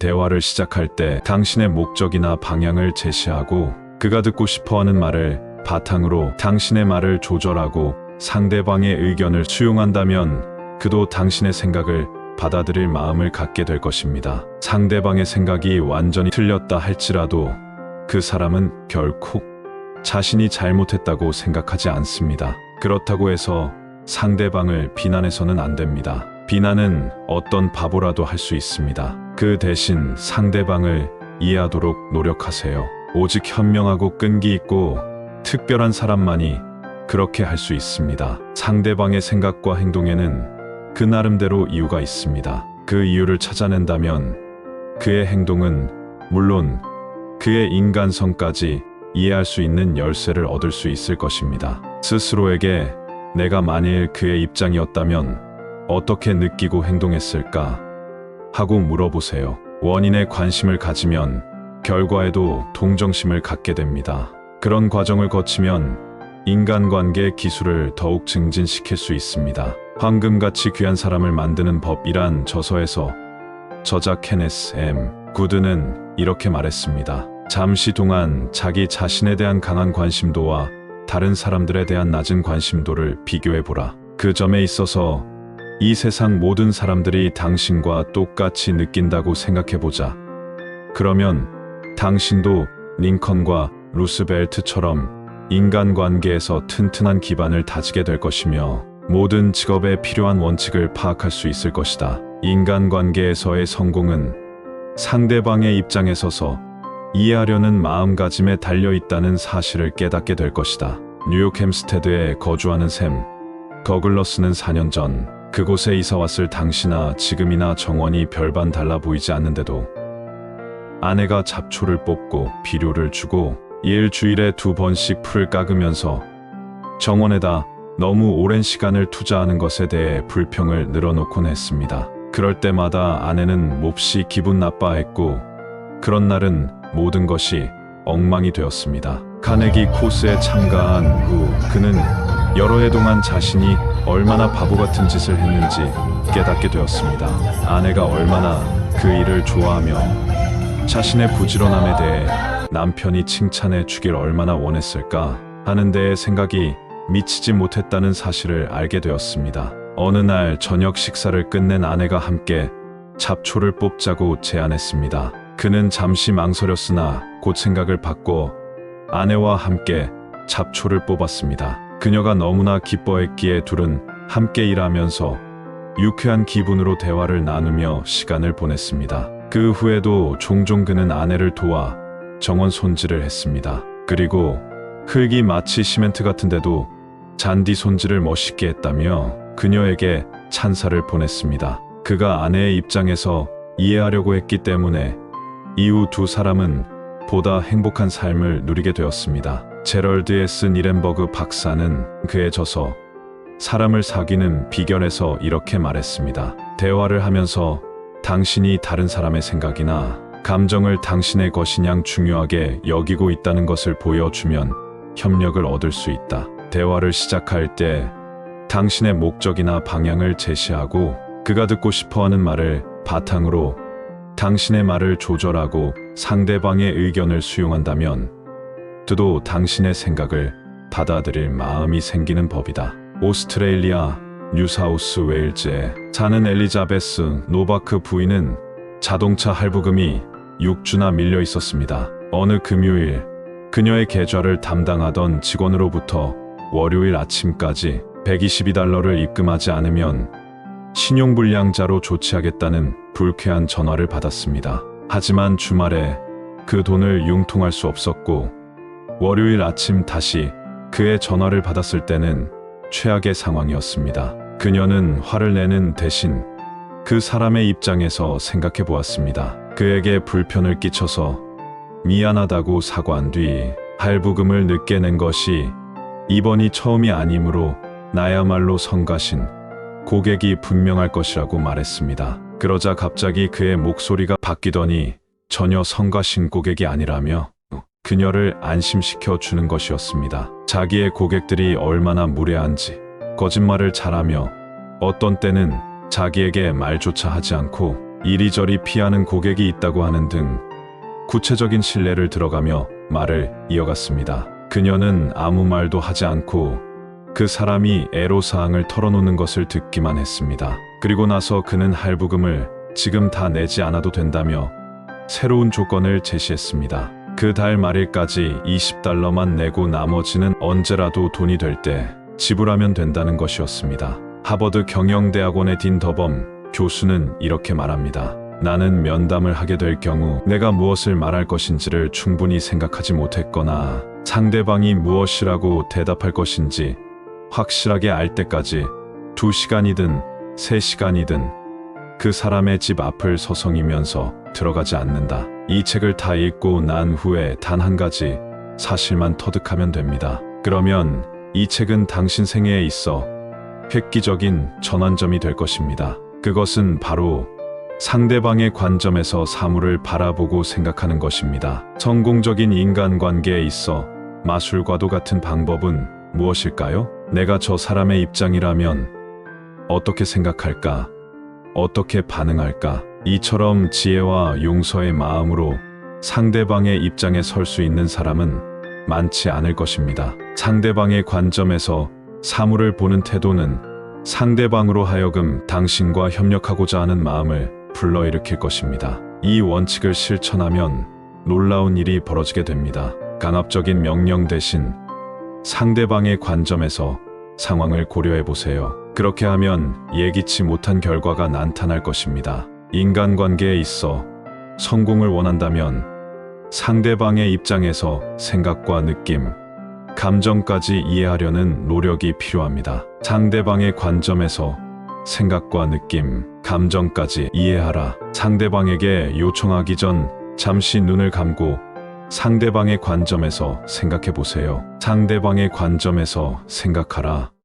대화를 시작할 때 당신의 목적이나 방향을 제시하고 그가 듣고 싶어하는 말을 바탕으로 당신의 말을 조절하고 상대방의 의견을 수용한다면 그도 당신의 생각을 받아들일 마음을 갖게 될 것입니다. 상대방의 생각이 완전히 틀렸다 할지라도 그 사람은 결코 자신이 잘못했다고 생각하지 않습니다. 그렇다고 해서 상대방을 비난해서는 안 됩니다. 비난은 어떤 바보라도 할 수 있습니다. 그 대신 상대방을 이해하도록 노력하세요. 오직 현명하고 끈기 있고 특별한 사람만이 그렇게 할 수 있습니다. 상대방의 생각과 행동에는 그 나름대로 이유가 있습니다. 그 이유를 찾아낸다면 그의 행동은 물론 그의 인간성까지 이해할 수 있는 열쇠를 얻을 수 있을 것입니다. 스스로에게 내가 만일 그의 입장이었다면 어떻게 느끼고 행동했을까 하고 물어보세요. 원인에 관심을 가지면 결과에도 동정심을 갖게 됩니다. 그런 과정을 거치면 인간관계 기술을 더욱 증진시킬 수 있습니다. 황금같이 귀한 사람을 만드는 법이란 저서에서 저자 케네스 M. 구드는 이렇게 말했습니다. 잠시 동안 자기 자신에 대한 강한 관심도와 다른 사람들에 대한 낮은 관심도를 비교해보라. 그 점에 있어서 이 세상 모든 사람들이 당신과 똑같이 느낀다고 생각해보자. 그러면 당신도 링컨과 루스벨트처럼 인간관계에서 튼튼한 기반을 다지게 될 것이며 모든 직업에 필요한 원칙을 파악할 수 있을 것이다. 인간관계에서의 성공은 상대방의 입장에 서서 이해하려는 마음가짐에 달려있다는 사실을 깨닫게 될 것이다. 뉴욕 햄스테드에 거주하는 샘 더글러스는 4년 전 그곳에 이사왔을 당시나 지금이나 정원이 별반 달라 보이지 않는데도 아내가 잡초를 뽑고 비료를 주고 일주일에 2번씩 풀을 깎으면서 정원에다 너무 오랜 시간을 투자하는 것에 대해 불평을 늘어놓곤 했습니다. 그럴 때마다 아내는 몹시 기분 나빠했고 그런 날은 모든 것이 엉망이 되었습니다. 카네기 코스에 참가한 후 그는 여러 해 동안 자신이 얼마나 바보 같은 짓을 했는지 깨닫게 되었습니다. 아내가 얼마나 그 일을 좋아하며 자신의 부지런함에 대해 남편이 칭찬해 주길 얼마나 원했을까 하는 데에 생각이 미치지 못했다는 사실을 알게 되었습니다. 어느 날 저녁 식사를 끝낸 아내가 함께 잡초를 뽑자고 제안했습니다. 그는 잠시 망설였으나 곧 생각을 바꿔 아내와 함께 잡초를 뽑았습니다. 그녀가 너무나 기뻐했기에 둘은 함께 일하면서 유쾌한 기분으로 대화를 나누며 시간을 보냈습니다. 그 후에도 종종 그는 아내를 도와 정원 손질을 했습니다. 그리고 흙이 마치 시멘트 같은데도 잔디 손질을 멋있게 했다며 그녀에게 찬사를 보냈습니다. 그가 아내의 입장에서 이해하려고 했기 때문에 이후 두 사람은 보다 행복한 삶을 누리게 되었습니다. 제럴드 S. 니렌버그 박사는 그의 저서 사람을 사귀는 비결에서 이렇게 말했습니다. 대화를 하면서 당신이 다른 사람의 생각이나 감정을 당신의 것이냥 중요하게 여기고 있다는 것을 보여주면 협력을 얻을 수 있다. 대화를 시작할 때 당신의 목적이나 방향을 제시하고 그가 듣고 싶어하는 말을 바탕으로 당신의 말을 조절하고 상대방의 의견을 수용한다면 그도 당신의 생각을 받아들일 마음이 생기는 법이다. 오스트레일리아 뉴사우스 웨일즈에 사는 엘리자베스 노바크 부인은 자동차 할부금이 6주나 밀려 있었습니다. 어느 금요일 그녀의 계좌를 담당하던 직원으로부터 월요일 아침까지 $122를 입금하지 않으면 신용불량자로 조치하겠다는 불쾌한 전화를 받았습니다. 하지만 주말에 그 돈을 융통할 수 없었고 월요일 아침 다시 그의 전화를 받았을 때는 최악의 상황이었습니다. 그녀는 화를 내는 대신 그 사람의 입장에서 생각해 보았습니다. 그에게 불편을 끼쳐서 미안하다고 사과한 뒤 할부금을 늦게 낸 것이 이번이 처음이 아니므로 나야말로 성가신 고객이 분명할 것이라고 말했습니다. 그러자 갑자기 그의 목소리가 바뀌더니 전혀 성가신 고객이 아니라며 그녀를 안심시켜 주는 것이었습니다. 자기의 고객들이 얼마나 무례한지 거짓말을 잘하며 어떤 때는 자기에게 말조차 하지 않고 이리저리 피하는 고객이 있다고 하는 등 구체적인 신뢰를 들어가며 말을 이어갔습니다. 그녀는 아무 말도 하지 않고 그 사람이 애로사항을 털어놓는 것을 듣기만 했습니다. 그리고 나서 그는 할부금을 지금 다 내지 않아도 된다며 새로운 조건을 제시했습니다. 그 달 말일까지 $20만 내고 나머지는 언제라도 돈이 될 때 지불하면 된다는 것이었습니다. 하버드 경영대학원의 딘 더범 교수는 이렇게 말합니다. 나는 면담을 하게 될 경우 내가 무엇을 말할 것인지를 충분히 생각하지 못했거나 상대방이 무엇이라고 대답할 것인지 확실하게 알 때까지 2시간이든 3시간이든 그 사람의 집 앞을 서성이면서 들어가지 않는다. 이 책을 다 읽고 난 후에 단 한 가지 사실만 터득하면 됩니다. 그러면 이 책은 당신 생애에 있어 획기적인 전환점이 될 것입니다. 그것은 바로 상대방의 관점에서 사물을 바라보고 생각하는 것입니다. 성공적인 인간관계에 있어 마술과도 같은 방법은 무엇일까요? 내가 저 사람의 입장이라면 어떻게 생각할까? 어떻게 반응할까? 이처럼 지혜와 용서의 마음으로 상대방의 입장에 설 수 있는 사람은 많지 않을 것입니다. 상대방의 관점에서 사물을 보는 태도는 상대방으로 하여금 당신과 협력하고자 하는 마음을 불러일으킬 것입니다. 이 원칙을 실천하면 놀라운 일이 벌어지게 됩니다. 강압적인 명령 대신 상대방의 관점에서 상황을 고려해 보세요. 그렇게 하면 예기치 못한 결과가 나타날 것입니다. 인간관계에 있어 성공을 원한다면 상대방의 입장에서 생각과 느낌, 감정까지 이해하려는 노력이 필요합니다. 상대방의 관점에서 생각과 느낌, 감정까지 이해하라. 상대방에게 요청하기 전 잠시 눈을 감고 상대방의 관점에서 생각해 보세요. 상대방의 관점에서 생각하라.